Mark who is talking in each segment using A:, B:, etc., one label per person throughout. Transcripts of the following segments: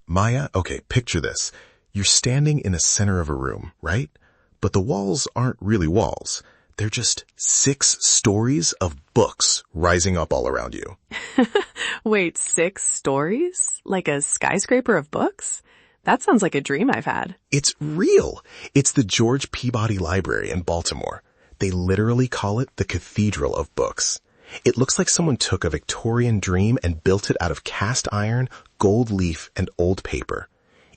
A: Maya, okay, picture this. You're standing in the center of a room, right? But the walls aren't really walls. They're just 6 stories of books rising up all around you.
B: Wait, 6 stories? Like a skyscraper of books? That sounds like a dream I've had.
A: It's real. It's the George Peabody Library in Baltimore. They literally call it the Cathedral of Books. It looks like someone took a Victorian dream and built it out of cast iron, gold leaf, and old paper.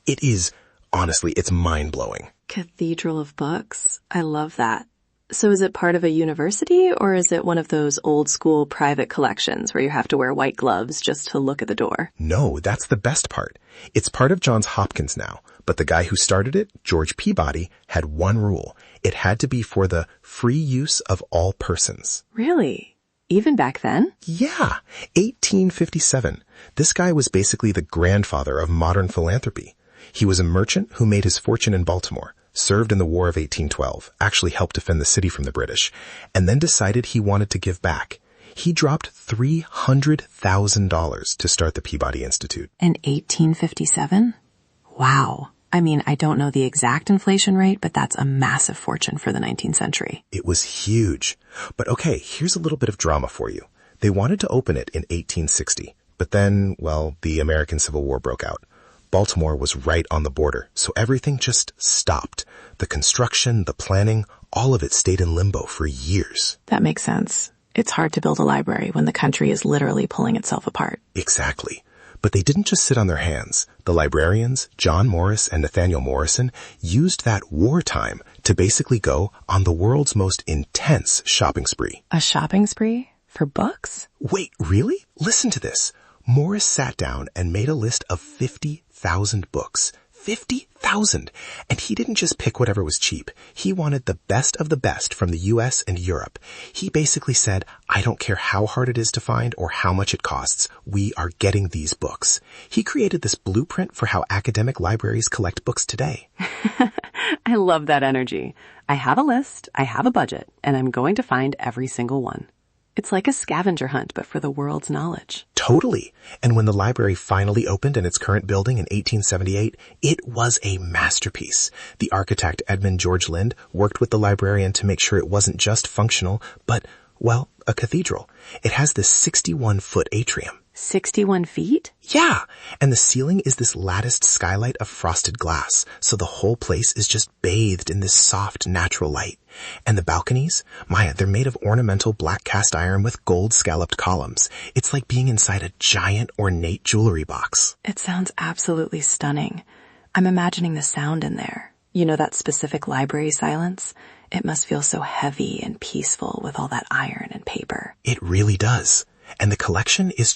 A: It is, honestly, it's mind-blowing.
B: Cathedral of Books? I love that. So is it part of a university, or is it one of those old-school private collections where you have to wear white gloves just to look at the door?
A: No, that's the best part. It's part of Johns Hopkins now, but the guy who started it, George Peabody, had one rule. It had to be for the free use of all persons.
B: Really? Even back then?
A: Yeah, 1857. This guy was basically the grandfather of modern philanthropy. He was a merchant who made his fortune in Baltimore, served in the War of 1812, actually helped defend the city from the British, and then decided he wanted to give back. He dropped $300,000 to start the Peabody Institute.
B: In 1857? Wow. I mean, I don't know the exact inflation rate, but that's a massive fortune for the 19th century.
A: It was huge. But okay, here's a little bit of drama for you. They wanted to open it in 1860, but then, well, the American Civil War broke out. Baltimore was right on the border, so everything just stopped. The construction, the planning, all of it stayed in limbo for years.
B: That makes sense. It's hard to build a library when the country is literally pulling itself apart.
A: Exactly. But they didn't just sit on their hands. The librarians, John Morris and Nathaniel Morrison, used that wartime to basically go on the world's most intense shopping spree.
B: A shopping spree? For books?
A: Wait, really? Listen to this. Morris sat down and made a list of 50,000 books. 50,000! And he didn't just pick whatever was cheap. He wanted the best of the best from the US and Europe. He basically said, I don't care how hard it is to find or how much it costs. We are getting these books. He created this blueprint for how academic libraries collect books today.
B: I love that energy. I have a list, I have a budget, and I'm going to find every single one. It's like a scavenger hunt, but for the world's knowledge.
A: Totally. And when the library finally opened in its current building in 1878, it was a masterpiece. The architect Edmund George Lind worked with the librarian to make sure it wasn't just functional, but, well, a cathedral. It has this 61-foot atrium.
B: 61 feet?
A: Yeah, and the ceiling is this latticed skylight of frosted glass, so the whole place is just bathed in this soft, natural light. And the balconies? Maya, they're made of ornamental black cast iron with gold scalloped columns. It's like being inside a giant, ornate jewelry box.
B: It sounds absolutely stunning. I'm imagining the sound in there. You know that specific library silence? It must feel so heavy and peaceful with all that iron and paper.
A: It really does. And the collection is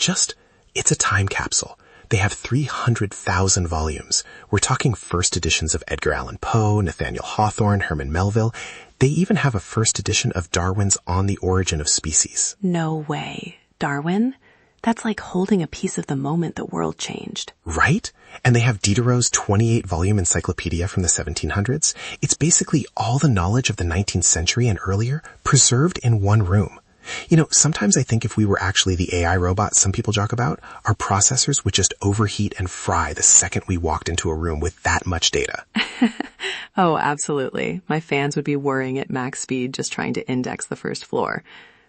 A: it's a time capsule. They have 300,000 volumes. We're talking first editions of Edgar Allan Poe, Nathaniel Hawthorne, Herman Melville. They even have a first edition of Darwin's On the Origin of Species.
B: No way. Darwin? That's like holding a piece of the moment the world changed.
A: Right? And they have Diderot's 28-volume encyclopedia from the 1700s. It's basically all the knowledge of the 19th century and earlier preserved in one room. You know, sometimes I think if we were actually the AI robot some people joke about, our processors would just overheat and fry the second we walked into a room with that much data.
B: Oh, absolutely. My fans would be whirring at max speed just trying to index the first floor.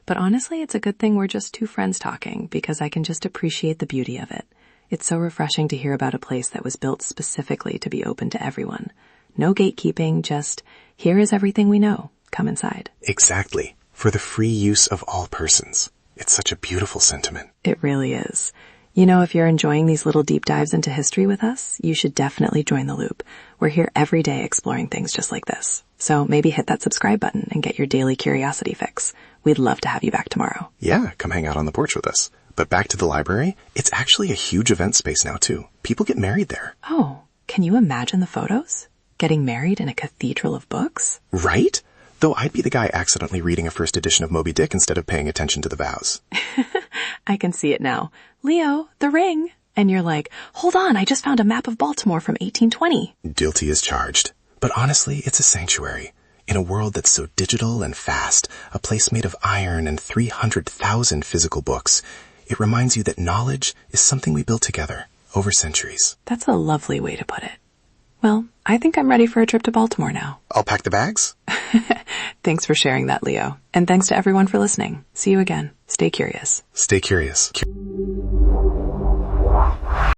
B: But honestly, it's a good thing we're just two friends talking because I can just appreciate the beauty of it. It's so refreshing to hear about a place that was built specifically to be open to everyone. No gatekeeping, just here is everything we know. Come inside.
A: Exactly. For the free use of all persons. It's such a beautiful sentiment.
B: It really is. You know, if you're enjoying these little deep dives into history with us, you should definitely join the loop. We're here every day exploring things just like this. So maybe hit that subscribe button and get your daily curiosity fix. We'd love to have you back tomorrow.
A: Yeah, come hang out on the porch with us. But back to the library, it's actually a huge event space now too. People get married there.
B: Oh, can you imagine the photos? Getting married in a cathedral of books?
A: Right? Though I'd be the guy accidentally reading a first edition of Moby Dick instead of paying attention to the vows.
B: I can see it now. Leo, the ring. And you're like, hold on, I just found a map of Baltimore from 1820.
A: Guilty as charged. But honestly, it's a sanctuary. In a world that's so digital and fast, a place made of iron and 300,000 physical books, It reminds you that knowledge is something we built together over centuries.
B: That's a lovely way to put it. Well, I think I'm ready for a trip to Baltimore now.
A: I'll pack the bags.
B: Thanks for sharing that, Leo. And thanks to everyone for listening. See you again. Stay curious.
A: Stay curious.